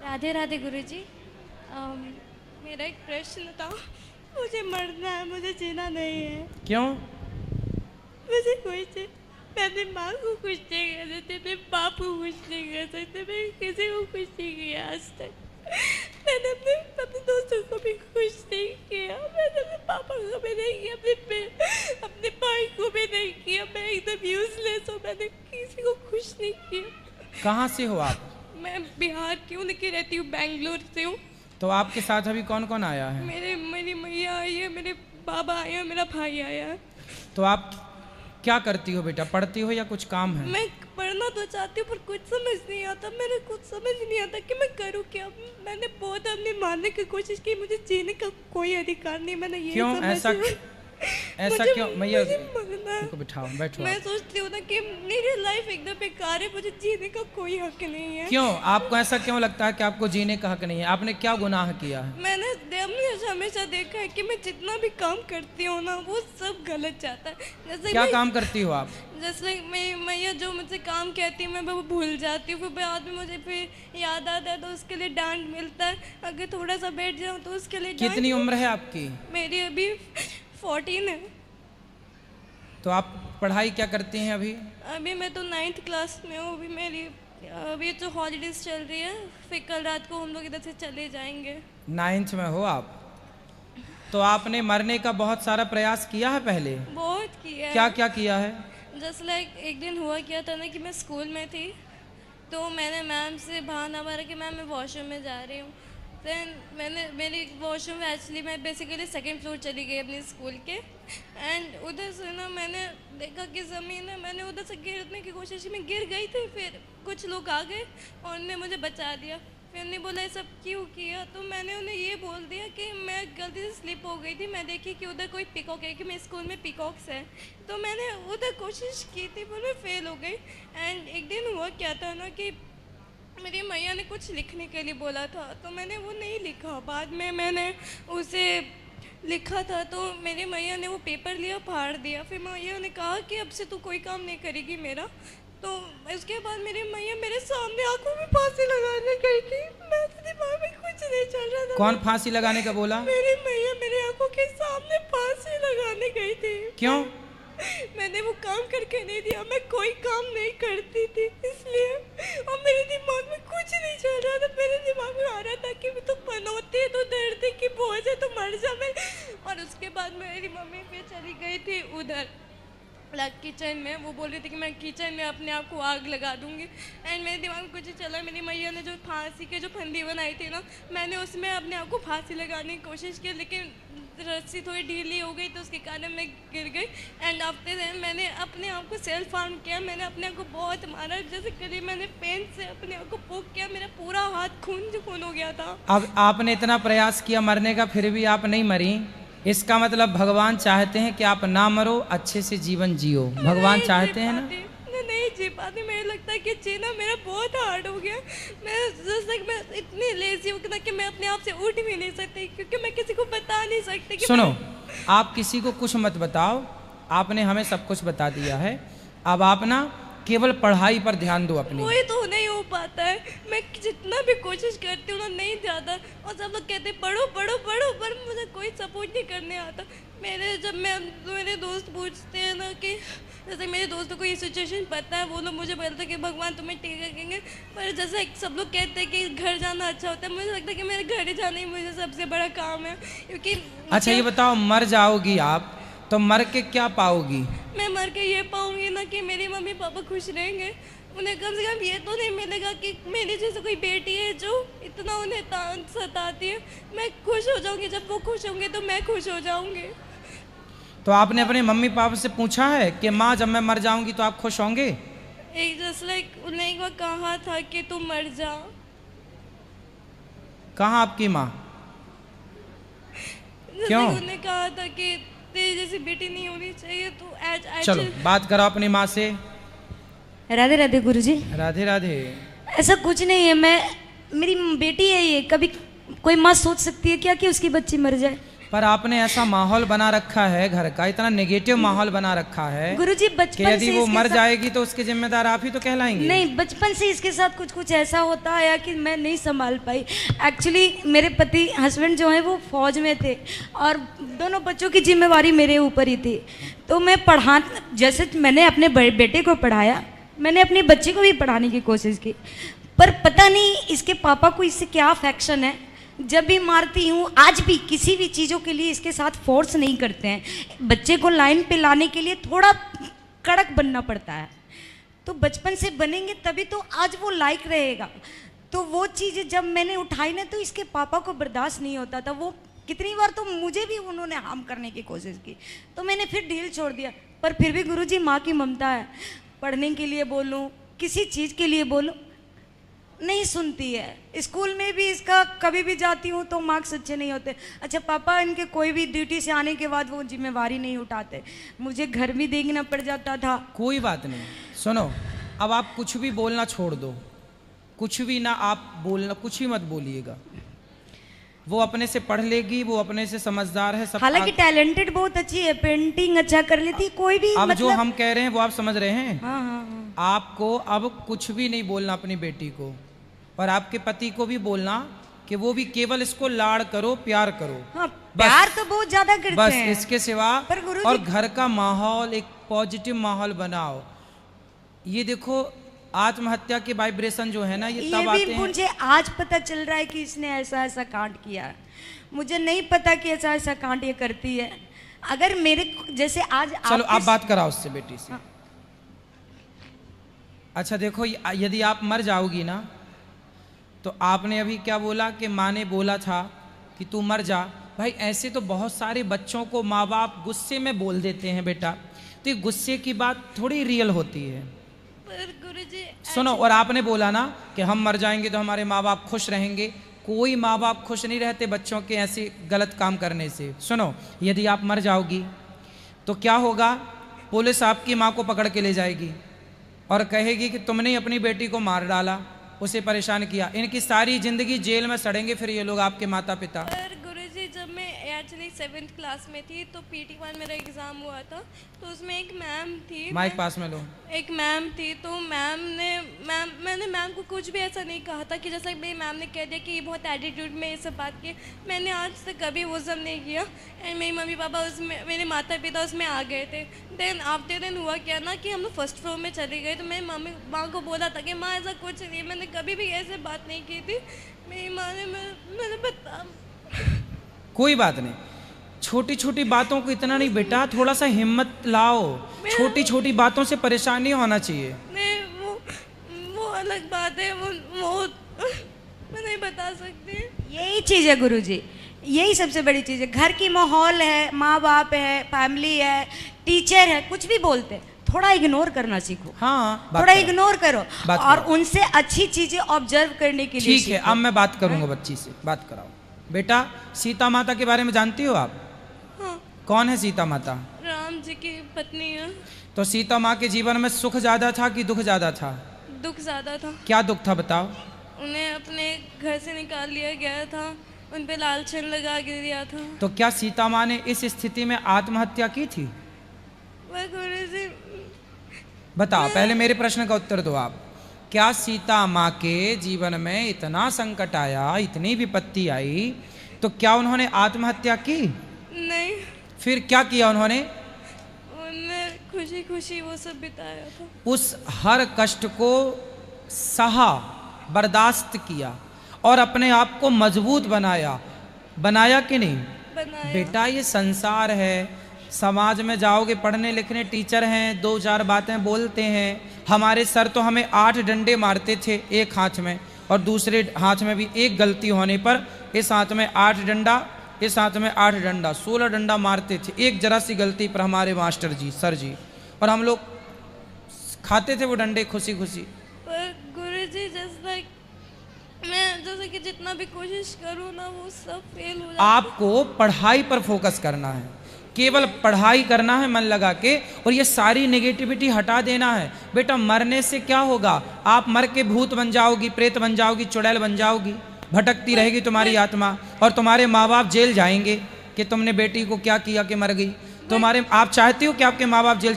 राधे राधे गुरुजी। मेरा एक प्रश्न था। मुझे मरना है, मुझे जीना नहीं है। क्यों? मुझे कोई चीज, मैं अपनी माँ को खुश नहीं कर सकती, अपने बाप को खुश नहीं कर सकती, मैं किसी को खुश नहीं किया आज तक। मैंने अपने दोस्तों को भी खुश नहीं किया, मैंने अपने पापा को भी नहीं किया, अपने भाई को भी नहीं किया। मैं एकदम यूजलेस हूँ, मैंने किसी को खुश नहीं किया। कहाँ से हो आप? मैं बिहार की हूँ, लेकिन रहती हूँ बेंगलोर से हूँ। तो आपके साथ अभी कौन कौन आया है? मेरी मैया आई है, मेरे बाबा आए हैं, मेरा भाई आया है। तो आप क्या करती हो बेटा, पढ़ती हो या कुछ काम है? मैं पढ़ना तो चाहती हूँ पर कुछ समझ नहीं आता, मेरे कुछ समझ नहीं आता कि मैं करूँ क्या। मैंने बहुत अपने मानने की कोशिश की, मुझे जीने का कोई अधिकार नहीं। मैंने ये क्यों ऐसा क्यों? मैया को बिठाओ, बैठो। मैं सोचती हूँ ना कि मेरी लाइफ एकदम बेकार है, मुझे जीने का कोई हक नहीं है। क्यों? आपको ऐसा क्यों लगता है कि आपको जीने का हक नहीं है? आपने क्या गुनाह किया है? मैंने हमेशा देखा है कि मैं जितना भी काम करती हूँ ना, वो सब गलत जाता है। जैसे क्या काम करती हो आप? जैसे मैया जो मुझसे काम कहती है, मैं वो भूल जाती हूँ। फिर बाद में मुझे फिर याद आता है तो उसके लिए डांट मिलता है। अगर थोड़ा सा बैठ जाऊँ तो उसके लिए कितनी उम्र है आपकी? मेरी अभी 14 है। तो आप पढ़ाई क्या करती हैं अभी? अभी मैं तो 9th क्लास में हूँ। अभी जो हॉलीडेज चल रही है, फिर कल रात को हम लोग इधर से चले जाएंगे। 9th में हो आप? तो आपने मरने का बहुत सारा प्रयास किया है पहले? बहुत किया है। क्या क्या किया है? जस्ट लाइक एक दिन हुआ क्या था ना कि मैं स्कूल में थी, तो मैंने मैम से बहाना मारा कि मैम मैं वॉशरूम में जा रही हूँ। देन मेरी वॉशरूम एक्चुअली मैं बेसिकली 2nd फ्लोर चली गई अपने स्कूल के। एंड उधर से ना मैंने देखा कि ज़मीन है, मैंने उधर से गिरने की कोशिश में गिर गई थी। फिर कुछ लोग आ गए और उन्होंने मुझे बचा दिया। फिर उन्हें बोला ये सब क्यों किया, तो मैंने उन्हें ये बोल दिया कि मैं गलती से स्लिप हो गई थी। मैं देखी कि उधर कोई पिकॉक है, कि मेरे स्कूल में पिकॉक्स है, तो मैंने उधर कोशिश की थी पर मैं फेल हो गई। एंड एक दिन हुआ क्या था ना कि मेरी मैया ने कुछ लिखने के लिए बोला था, तो मैंने वो नहीं लिखा। बाद में मैंने उसे लिखा था, तो मेरी मैया ने वो पेपर लिया, फाड़ दिया। फिर मैया ने कहा कि अब से तू कोई काम नहीं करेगी मेरा। तो उसके बाद मेरी मैया मेरे सामने आंखों में फांसी लगाने गई थी। मेरे दिमाग में कुछ नहीं चल रहा था। कौन फांसी लगाने का बोला? मेरी मैया मेरी आंखों के सामने फांसी लगाने गई थी। क्यों? मैंने वो काम करके नहीं दिया, मैं कोई काम नहीं करती थी इसलिए। और मेरे दिमाग में कुछ नहीं चल रहा था। मेरे दिमाग में आ रहा था कि तो पनौती है, तो दर्द की बोझ है, तो मर जा मैं। और उसके बाद मेरी मम्मी फिर चली गई थी उधर किचन में। वो बोल रही थी कि मैं किचन में अपने आप को आग लगा दूंगी। एंड मेरे दिमाग में कुछ ही चला। मेरी मैया ने जो फांसी के जो फंदी बनाई थी ना, मैंने उसमें अपने आप को फांसी लगाने की कोशिश की, लेकिन रस्सी थोड़ी ढीली हो गई तो उसके कारण मैं गिर गई। एंड आफ्टर देन मैंने अपने आप को सेल्फ हार्म किया। मैंने अपने आप को बहुत मारा। जैसे करीब मैंने पेन से अपने आप को पोक किया, मेरा पूरा हाथ खून हो गया था। अब आपने इतना प्रयास किया मरने का, फिर भी आप नहीं मरी। इसका मतलब भगवान चाहते हैं कि आप ना मरो, अच्छे से जीवन जियो। भगवान चाहते हैं ना? नहीं जी पाती। मुझे लगता है कि जीना मेरा बहुत हार्ड हो गया। मैं इतनी लेजी हूँ कि मैं अपने आप से उठ भी नहीं सकती, क्योंकि मैं किसी को बता नहीं सकती कि सुनो, आप किसी को कुछ मत बताओ, आपने हमें सब कुछ बता दिया है। अब आप ना केवल पढ़ाई पर ध्यान दो अपनी। वही तो नहीं हो पाता है। मैं जितना भी कोशिश करती हूँ ना, नहीं जाता। और सब लोग कहते हैं पढ़ो पढ़ो पढ़ो, पर मुझे कोई सपोर्ट नहीं करने आता। मेरे दोस्त पूछते हैं ना कि जैसे मेरे दोस्तों को ये सिचुएशन पता है, वो लोग मुझे बोलते हैं कि भगवान तुम्हें ठीक रखेंगे। पर जैसे सब लोग कहते हैं कि घर जाना अच्छा होता है, मुझे लगता है कि मेरे घर जाना ही मुझे सबसे बड़ा काम है। क्योंकि अच्छा ये बताओ, मर जाओगी आप तो मर के क्या पाओगी? मैं मर के ये पाऊंगी ना कि मेरे मम्मी पापा खुश रहेंगे। उन्हें कम से कम ये तो नहीं मिलेगा कि मेरी जैसे कोई बेटी है जो इतना उन्हें सताती है। मैं खुश हो जाऊंगी, जब वो खुश होंगे तो मैं खुश हो जाऊंगी। तो आपने अपने मम्मी पापा से पूछा है कि माँ जब मैं मर जाऊंगी तो आप खुश होंगे? एक जस्ट लाइक उन्हें एक बार कहा था कि तुम मर जा। कहाँ आपकी माँ? क्यों? उन्हें कहा था कि तेरी जैसी बेटी नहीं होनी चाहिए, तो चलो बात करो अपनी माँ से। राधे राधे गुरुजी। राधे राधे। ऐसा कुछ नहीं है, मेरी बेटी है ये। कभी कोई माँ सोच सकती है क्या कि उसकी बच्ची मर जाए? पर आपने ऐसा माहौल बना रखा है घर का, इतना नेगेटिव माहौल बना रखा है गुरुजी कि बचपन यदि से वो इसके मर साथ- जाएगी तो उसके जिम्मेदार आप ही तो कहलाएंगे। नहीं, बचपन से इसके साथ कुछ कुछ ऐसा होता आया कि मैं नहीं संभाल पाई। एक्चुअली मेरे पति हस्बैंड जो है वो फौज में थे और दोनों बच्चों की जिम्मेवारी मेरे ऊपर ही थी। तो मैं पढ़ा, जैसे मैंने अपने बेटे को पढ़ाया, मैंने अपनी बच्ची को भी पढ़ाने की कोशिश की, पर पता नहीं इसके पापा को इससे क्या अफेक्शन है। जब भी मारती हूँ, आज भी किसी भी चीज़ों के लिए इसके साथ फोर्स नहीं करते हैं। बच्चे को लाइन पे लाने के लिए थोड़ा कड़क बनना पड़ता है, तो बचपन से बनेंगे तभी तो आज वो लायक रहेगा। तो वो चीज़ जब मैंने उठाई ना तो इसके पापा को बर्दाश्त नहीं होता था। वो कितनी बार तो मुझे भी उन्होंने हार्म करने की कोशिश की, तो मैंने फिर डील छोड़ दिया। पर फिर भी गुरुजी माँ की ममता है, पढ़ने के लिए बोलूँ, किसी चीज़ के लिए बोलूँ, नहीं सुनती है। स्कूल में भी इसका कभी भी जाती हूँ तो मार्क्स अच्छे नहीं होते। अच्छा पापा इनके कोई भी ड्यूटी से आने के बाद वो जिम्मेवारी नहीं उठाते, मुझे घर भी देखना पड़ जाता था। कोई बात नहीं, सुनो, अब आप कुछ भी बोलना छोड़ दो, कुछ भी ना आप बोलना, कुछ भी मत बोलिएगा। वो अपने से पढ़ लेगी, वो अपने से समझदार है सब। हालांकि टैलेंटेड बहुत अच्छी है, पेंटिंग अच्छा कर लेती, कोई भी अब जो मतलब। हम कह रहे हैं वो आप समझ रहे हैं। हाँ हाँ हाँ। आपको अब कुछ भी नहीं बोलना अपनी बेटी को, और आपके पति को भी बोलना कि वो भी केवल इसको लाड़ करो, प्यार करो। हाँ, प्यार तो बहुत ज्यादा करते बस हैं। इसके सिवा। पर गुरुजी- और घर का माहौल एक पॉजिटिव माहौल बनाओ। ये देखो आत्महत्या के वाइब्रेशन जो है ना, ये तब ये आते भी हैं। मुझे आज पता चल रहा है कि इसने ऐसा ऐसा कांड किया है। मुझे नहीं पता कि ऐसा ऐसा कांड ये करती है। अगर मेरे जैसे आज चलो आप आपके- बात कराओ उससे बेटी से। हाँ। अच्छा देखो, यदि आप मर जाओगी ना, तो आपने अभी क्या बोला कि माँ ने बोला था कि तू मर जा। भाई ऐसे तो बहुत सारे बच्चों को माँ बाप गुस्से में बोल देते हैं बेटा, तो ये गुस्से की बात थोड़ी रियल होती है। पर गुरुजी सुनो, और आपने बोला ना कि हम मर जाएंगे तो हमारे माँ बाप खुश रहेंगे। कोई माँ बाप खुश नहीं रहते बच्चों के ऐसे गलत काम करने से। सुनो, यदि आप मर जाओगी तो क्या होगा, पुलिस आपकी माँ को पकड़ के ले जाएगी और कहेगी कि तुमने अपनी बेटी को मार डाला, उसे परेशान किया। इनकी सारी जिंदगी जेल में सड़ेंगे फिर ये लोग, आपके माता पिता। पर गुरुजी जब मैं एक्चुअली 7th क्लास में थी तो PT1 मेरा एग्ज़ाम हुआ था, तो उसमें एक मैम थी। माइक पास में लो। एक मैम थी, तो मैंने मैम को कुछ भी ऐसा नहीं कहा था कि जैसा मेरी मैम ने कह दिया कि ये बहुत एटीट्यूड में ये सब बात की। मैंने आज तक कभी वो सब नहीं किया। एंड मेरी मम्मी पापा उसमें, मेरे माता पिता उसमें आ गए थे। देन आफ्टर देन हुआ क्या ना कि हम लोग फर्स्ट फ्लोर में चले गए, तो मेरी माँ को बोला था कि माँ ऐसा कुछ नहीं, मैंने कभी भी ऐसे बात नहीं की थी। मेरी माँ ने मैंने बता। कोई बात नहीं, छोटी छोटी बातों को इतना नहीं बेटा, थोड़ा सा हिम्मत लाओ। छोटी छोटी बातों से परेशान नहीं होना चाहिए। नहीं वो अलग बात है, वो मैं नहीं बता सकती। यही चीज़ है गुरुजी, यही सबसे बड़ी चीज़ है। घर की माहौल है, माँ बाप है, फैमिली है, टीचर है, कुछ भी बोलते हैं, थोड़ा इग्नोर करना सीखो। हाँ, थोड़ा इग्नोर करो बात और करो। उनसे अच्छी चीजें ऑब्जर्व करने के लिए ठीक है, अब मैं बात करूंगा बच्ची से। बात कराओ बेटा। सीता माता के बारे में जानती हो आप? हाँ, कौन है सीता माता? राम जी की पत्नी है। तो सीता माँ के जीवन में सुख ज्यादा था कि दुख ज्यादा था? दुख ज़्यादा था। क्या दुख था बताओ? उन्हें अपने घर से निकाल लिया गया था, उन पे लालछन लगा के दिया था। तो क्या सीता माँ ने इस स्थिति में आत्महत्या की थी? वह गुरुजी बताओ, पहले मेरे प्रश्न का उत्तर दो आप। क्या सीता माँ के जीवन में इतना संकट आया, इतनी विपत्ति आई, तो क्या उन्होंने आत्महत्या की? नहीं, फिर क्या किया उन्होंने? उन्होंने खुशी खुशी वो सब बिताया था। उस हर कष्ट को सहा, बर्दाश्त किया और अपने आप को मजबूत बनाया। बनाया कि नहीं? बनाया। बेटा ये संसार है, समाज में जाओगे पढ़ने लिखने, टीचर हैं, दो चार बातें बोलते हैं। हमारे सर तो हमें 8 डंडे मारते थे एक हाथ में, और दूसरे हाथ में भी एक गलती होने पर इस हाथ में 8 डंडा, इस हाथ में 8 डंडा, 16 डंडा मारते थे एक जरा सी गलती पर हमारे मास्टर जी, सर जी। और हम लोग खाते थे वो डंडे खुशी खुशी। पर गुरुजी जैसा मैं जैसे कि जितना भी कोशिश करूँ ना वो सब फेल हो जाता। आपको पढ़ाई पर फोकस करना है, केवल पढ़ाई करना है मन लगा के, और ये सारी नेगेटिविटी हटा देना है। बेटा मरने से क्या होगा? आप मर के भूत बन जाओगी, प्रेत बन जाओगी, चुड़ैल बन जाओगी, भटकती रहेगी तुम्हारी आत्मा, और तुम्हारे माँ बाप जेल जाएंगे। कि तुमने बेटी को क्या किया कि मर गई? तुम्हारे आप चाहती हो कि आपके माँ बाप जेल